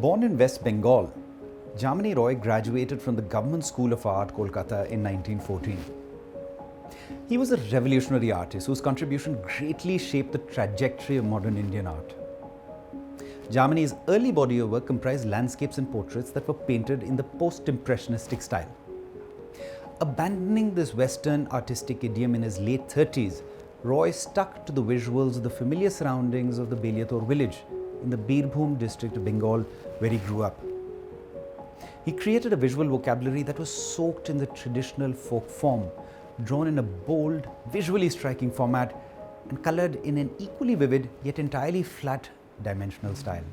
Born in West Bengal, Jamini Roy graduated from the Government School of Art, Kolkata in 1914. He was a revolutionary artist whose contribution greatly shaped the trajectory of modern Indian art. Jamini's early body of work comprised landscapes and portraits that were painted in the post-impressionistic style. Abandoning this Western artistic idiom in his late 30s, Roy stuck to the visuals of the familiar surroundings of the Beliator village in the Birbhum district of Bengal, where he grew up. He created a visual vocabulary that was soaked in the traditional folk form, drawn in a bold, visually striking format and colored in an equally vivid yet entirely flat dimensional style.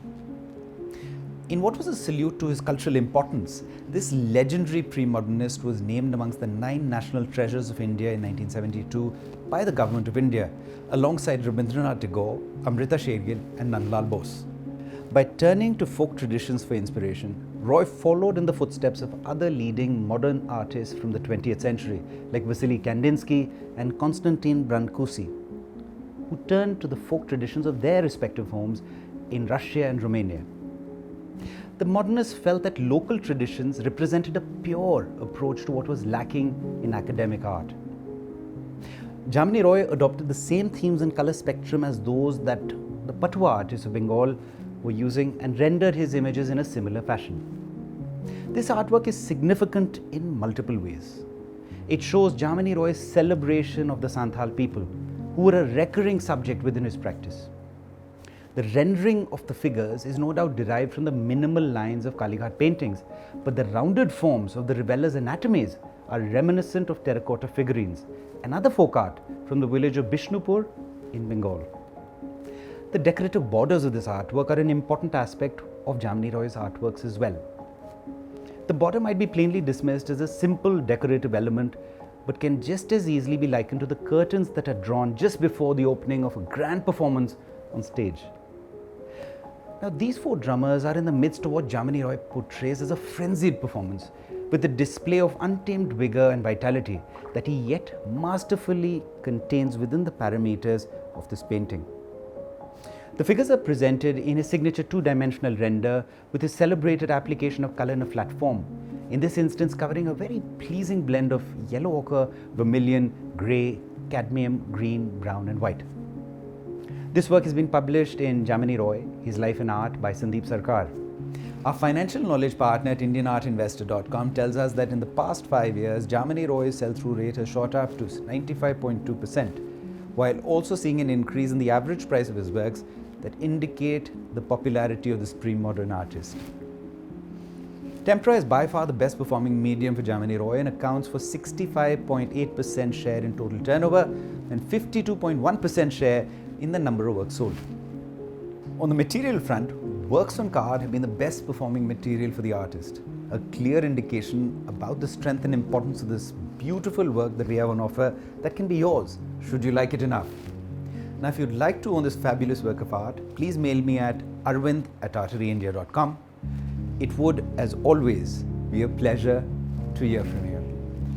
In what was a salute to his cultural importance, this legendary pre-modernist was named amongst the 9 national treasures of India in 1972 by the Government of India, alongside Rabindranath Tagore, Amrita Shergill and Nandlal Bose. By turning to folk traditions for inspiration, Roy followed in the footsteps of other leading modern artists from the 20th century like Vasily Kandinsky and Konstantin Brancusi, who turned to the folk traditions of their respective homes in Russia and Romania. The modernists felt that local traditions represented a pure approach to what was lacking in academic art. Jamini Roy adopted the same themes and color spectrum as those that the Patua artists of Bengal were using and rendered his images in a similar fashion. This artwork is significant in multiple ways. It shows Jamini Roy's celebration of the Santhal people, who were a recurring subject within his practice. The rendering of the figures is no doubt derived from the minimal lines of Kalighat paintings, but the rounded forms of the revelers' anatomies are reminiscent of terracotta figurines, another folk art from the village of Bishnupur in Bengal. The decorative borders of this artwork are an important aspect of Jamini Roy's artworks as well. The border might be plainly dismissed as a simple decorative element, but can just as easily be likened to the curtains that are drawn just before the opening of a grand performance on stage. Now, these 4 drummers are in the midst of what Jamini Roy portrays as a frenzied performance, with a display of untamed vigor and vitality that he yet masterfully contains within the parameters of this painting. The figures are presented in his signature 2-dimensional render with his celebrated application of color in a flat form, in this instance covering a very pleasing blend of yellow ochre, vermilion, grey, cadmium, green, brown and white. This work has been published in Jamini Roy, His Life in Art by Sandeep Sarkar. Our financial knowledge partner at IndianArtInvestor.com tells us that in the past 5 years, Jamini Roy's sell-through rate has shot up to 95.2%, while also seeing an increase in the average price of his works that indicate the popularity of this pre-modern artist. Tempera is by far the best performing medium for Jamini Roy and accounts for 65.8% share in total turnover and 52.1% share in the number of works sold. On the material front, works on card have been the best performing material for the artist, a clear indication about the strength and importance of this beautiful work that we have on offer that can be yours, should you like it enough. Now, if you'd like to own this fabulous work of art, please mail me at arvind@arteryindia.com. It would, as always, be a pleasure to hear from you.